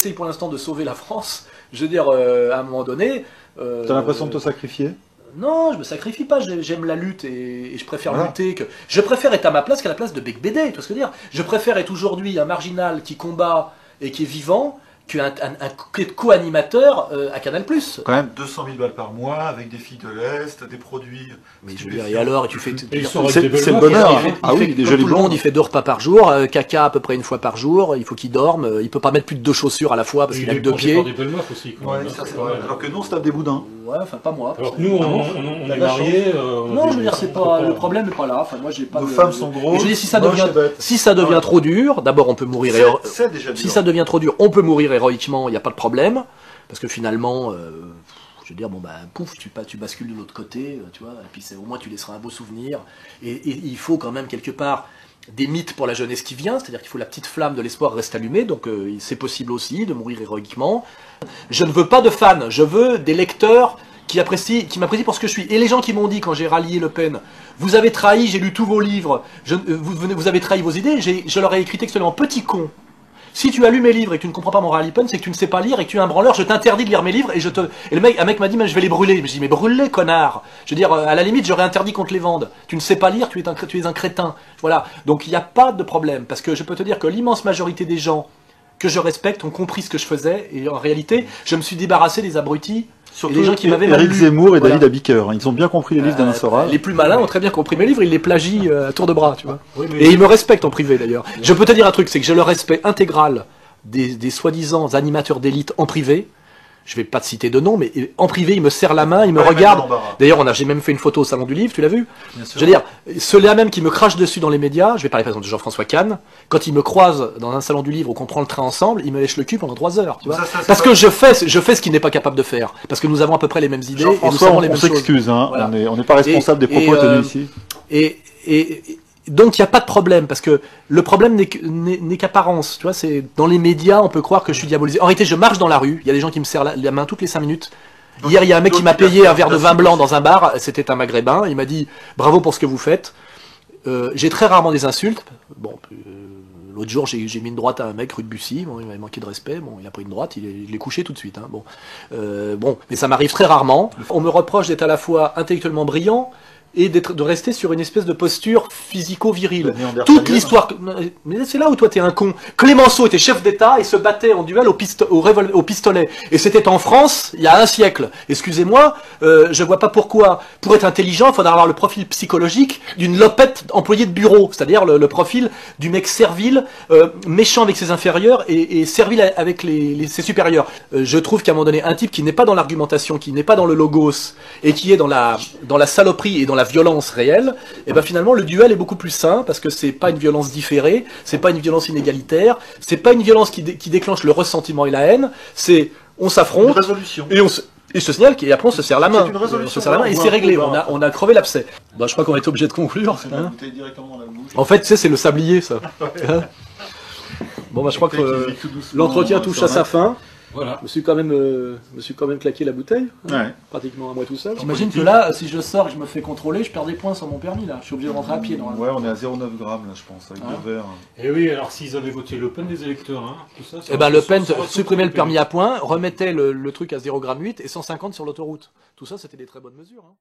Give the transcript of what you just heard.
essaye pour l'instant de sauver la France. Je veux dire, à un moment donné... T'as l'impression de te sacrifier? Non, je me sacrifie pas, j'aime la lutte et je préfère lutter que... Je préfère être à ma place qu'à la place de Bec Bédé, tu vois ce que je veux dire? Je préfère être aujourd'hui un marginal qui combat et qui est vivant qu'un co-animateur à Canal+. Quand même 200 000 balles par mois, avec des filles de l'Est, des produits... Mais je veux dire, et alors, et tu fais... C'est le bonheur. Ah oui, des jolis tout le monde, il fait 2 repas par jour, caca à peu près 1 fois par jour, il faut qu'il dorme, il peut pas mettre plus de 2 chaussures à la fois parce qu'il a que 2 pieds. Des belles meufs aussi, quand même, ça c'est vrai. Alors que nous, on se tape des boudins. Ouais, enfin pas moi. Alors que nous, on est mariés... Non, je veux dire, c'est pas... Le problème n'est pas là, enfin moi j'ai pas... Nos femmes sont grosses, je dis, si ça devient trop dur, d'abord on peut mourir... Si ça devient trop dur, on peut mourir héroïquement, il n'y a pas de problème, parce que finalement, je veux dire, bon bah pouf, tu bascules de l'autre côté, tu vois, et puis au moins tu laisseras un beau souvenir, et il faut quand même quelque part des mythes pour la jeunesse qui vient, c'est-à-dire qu'il faut la petite flamme de l'espoir reste allumée, donc c'est possible aussi de mourir héroïquement. Je ne veux pas de fans, je veux des lecteurs qui m'apprécient pour ce que je suis. Et les gens qui m'ont dit quand j'ai rallié Le Pen, vous avez trahi, j'ai lu tous vos livres, vous avez trahi vos idées, je leur ai écrit textuellement, petit con. Si tu as lu mes livres et que tu ne comprends pas mon rallye pen, c'est que tu ne sais pas lire et que tu es un branleur, je t'interdis de lire mes livres et un mec m'a dit, mais je vais les brûler. Je me dis, mais brûle-les, connard. Je veux dire, à la limite, j'aurais interdit qu'on te les vende. Tu ne sais pas lire, tu es un crétin. Voilà. Donc il n'y a pas de problème. Parce que je peux te dire que l'immense majorité des gens que je respecte ont compris ce que je faisais et en réalité, je me suis débarrassé des abrutis. Surtout et des gens qui m'avaient Éric Zemmour et David Abiker. Ils ont bien compris les livres d'Alain Soral. Les plus malins ont très bien compris mes livres, ils les plagient à tour de bras, tu vois. Oui, et ils me respectent en privé d'ailleurs. Je peux te dire un truc, c'est que j'ai le respect intégral des soi-disant animateurs d'élite en privé. Je vais pas te citer de nom, mais en privé, ils me serrent la main, ils me regardent. D'ailleurs, j'ai même fait une photo au Salon du Livre, tu l'as vu? Je veux dire, ceux-là même qui me crachent dessus dans les médias, je vais parler par exemple de Jean-François Kahn, quand il me croise dans un Salon du Livre ou qu'on prend le train ensemble, il me lèche le cul pendant 3 heures, tu vois. Parce que je fais ce qu'il n'est pas capable de faire. Parce que nous avons à peu près les mêmes idées et nous savons les mêmes choses. On s'excuse, hein. Voilà. On n'est pas responsable des propos tenus ici. Donc il n'y a pas de problème, parce que le problème n'est qu'apparence, tu vois, c'est dans les médias, on peut croire que je suis diabolisé. En réalité, je marche dans la rue, il y a des gens qui me serrent la main toutes les 5 minutes. Hier, il y a un mec qui m'a payé un verre de vin blanc dans un bar, c'était un maghrébin, il m'a dit « Bravo pour ce que vous faites ». J'ai très rarement des insultes. Bon, l'autre jour, j'ai mis une droite à un mec rue de Bussy, bon, il m'avait manqué de respect, bon, il a pris une droite, il l'est couché tout de suite. Hein, bon, mais ça m'arrive très rarement. On me reproche d'être à la fois intellectuellement brillant, et de rester sur une espèce de posture physico-virile. Toute l'histoire... Mais c'est là où toi t'es un con. Clémenceau était chef d'État et se battait en duel au pistolet. Et c'était en France, il y a 1 siècle. Excusez-moi, je vois pas pourquoi. Pour être intelligent, il faudra avoir le profil psychologique d'une lopette employée de bureau. C'est-à-dire le profil du mec servile, méchant avec ses inférieurs et servile avec ses supérieurs. Je trouve qu'à un moment donné, un type qui n'est pas dans l'argumentation, qui n'est pas dans le logos, et qui est dans la saloperie et dans la violence réelle, et ben finalement le duel est beaucoup plus sain parce que c'est pas une violence différée, c'est pas une violence inégalitaire, c'est pas une violence qui déclenche le ressentiment et la haine, c'est on s'affronte et se signale et après on se serre la main, et c'est réglé, on a crevé l'abcès. Bah, je crois qu'on va être obligé de conclure. Hein. En fait, tu sais, c'est le sablier ça. Bon bah je crois que l'entretien touche à sa fin. Voilà. Je me suis quand même claqué la bouteille, pratiquement à moi tout seul. J'imagine que là, si je sors et que je me fais contrôler, je perds des points sur mon permis là. Je suis obligé de rentrer à pied normalement. Ouais, on est à 0,9 grammes là, je pense, avec 2 verres. Et oui, alors s'ils avaient voté Le Pen, les électeurs, hein, tout ça. Eh ben Le Pen supprimait le permis à points, remettait le truc à 0,8 g et 150 sur l'autoroute. Tout ça, c'était des très bonnes mesures. Hein.